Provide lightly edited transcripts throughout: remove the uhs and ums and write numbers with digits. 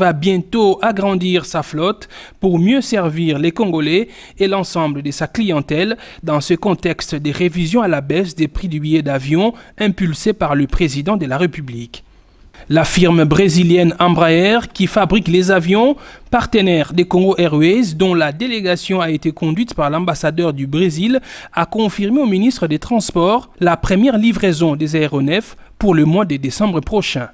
va bientôt agrandir sa flotte pour mieux servir les Congolais et l'ensemble de sa clientèle dans ce contexte des révisions à la baisse des prix du billet d'avion impulsés par le président de la République. La firme brésilienne Embraer, qui fabrique les avions, partenaire des Congo Airways, dont la délégation a été conduite par l'ambassadeur du Brésil, a confirmé au ministre des Transports la première livraison des aéronefs pour le mois de décembre prochain.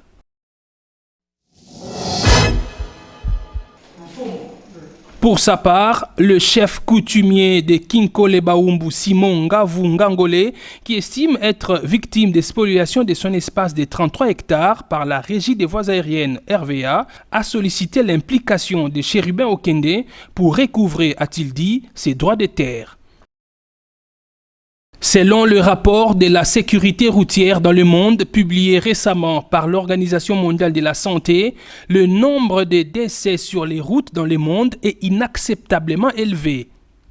Pour sa part, le chef coutumier de Kinkole-Baoumbu, Simon Ngavu Ngangole, qui estime être victime des spoliations de son espace de 33 hectares par la Régie des voies aériennes RVA, a sollicité l'implication de Chérubin Okende pour recouvrer, a-t-il dit, ses droits de terre. Selon le rapport de la sécurité routière dans le monde publié récemment par l'Organisation mondiale de la santé, le nombre de décès sur les routes dans le monde est inacceptablement élevé.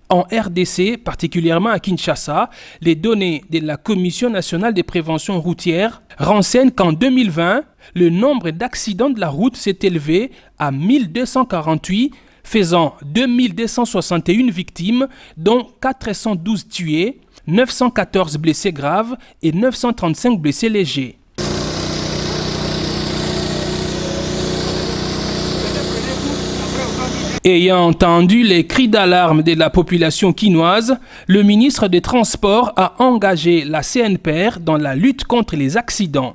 En RDC, particulièrement à Kinshasa, les données de la Commission nationale de prévention routière renseignent qu'en 2020, le nombre d'accidents de la route s'est élevé à 1248, faisant 2261 victimes, dont 412 tués, 914 blessés graves et 935 blessés légers. Ayant entendu les cris d'alarme de la population quinoise, le ministre des Transports a engagé la CNPR dans la lutte contre les accidents.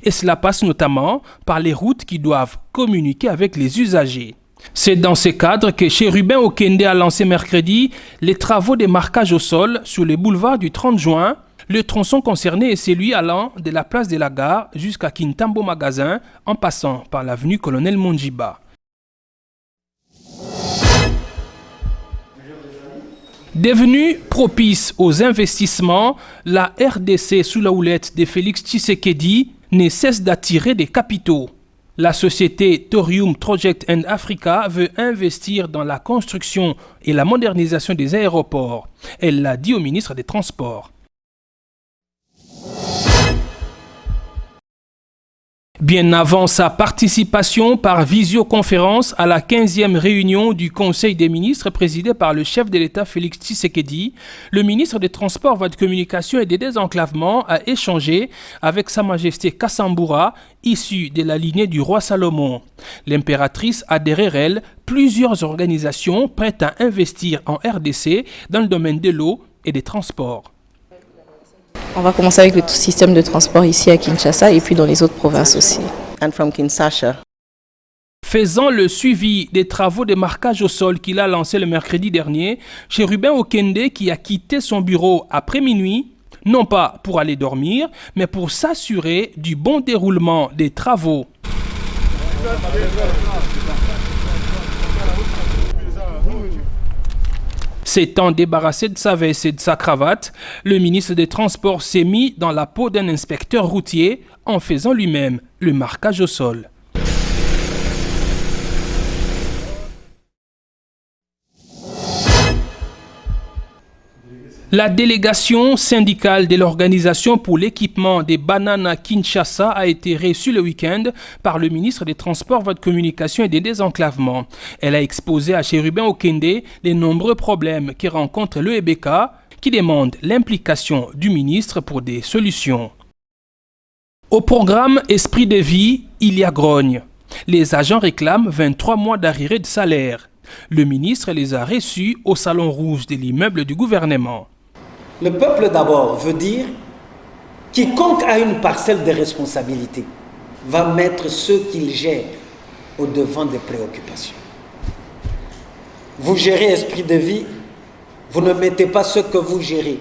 Et cela passe notamment par les routes qui doivent communiquer avec les usagers. C'est dans ce cadre que Chérubin Okende a lancé mercredi les travaux de marquage au sol sur le boulevard du 30 juin. Le tronçon concerné est celui allant de la place de la Gare jusqu'à Kintambo Magasin en passant par l'avenue Colonel Monjiba. Devenue propice aux investissements, la RDC sous la houlette de Félix Tshisekedi ne cesse d'attirer des capitaux. La société Thorium Project and Africa veut investir dans la construction et la modernisation des aéroports. Elle l'a dit au ministre des Transports. Bien avant sa participation par visioconférence à la 15e réunion du Conseil des ministres présidée par le chef de l'État Félix Tshisekedi, le ministre des Transports, Voies de Communication et des Désenclavements a échangé avec Sa Majesté Kassambura, issue de la lignée du roi Salomon. L'impératrice a derrière elle plusieurs organisations prêtes à investir en RDC dans le domaine de l'eau et des transports. On va commencer avec le système de transport ici à Kinshasa et puis dans les autres provinces aussi. And from Kinshasa. Faisant le suivi des travaux de marquage au sol qu'il a lancé le mercredi dernier, Chérubin Okende, qui a quitté son bureau après minuit, non pas pour aller dormir, mais pour s'assurer du bon déroulement des travaux. S'étant débarrassé de sa veste et de sa cravate, le ministre des Transports s'est mis dans la peau d'un inspecteur routier en faisant lui-même le marquage au sol. La délégation syndicale de l'Organisation pour l'équipement des bananes à Kinshasa a été reçue le week-end par le ministre des Transports, Voies de Communication et des Désenclavements. Elle a exposé à Chérubin Okende les nombreux problèmes que rencontre l'EBK, qui demande l'implication du ministre pour des solutions. Au programme Esprit de vie, il y a grogne. Les agents réclament 23 mois d'arriérés de salaire. Le ministre les a reçus au Salon Rouge de l'immeuble du gouvernement. Le peuple d'abord veut dire quiconque a une parcelle de responsabilité va mettre ceux qu'il gère au devant des préoccupations. Vous gérez esprit de vie, vous ne mettez pas ceux que vous gérez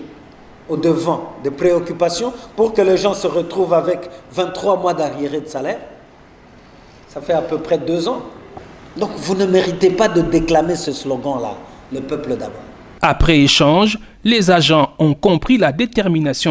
au devant des préoccupations pour que les gens se retrouvent avec 23 mois d'arriérés de salaire. Ça fait à peu près 2 ans. Donc vous ne méritez pas de déclamer ce slogan-là, le peuple d'abord. Après échange, les agents ont compris la détermination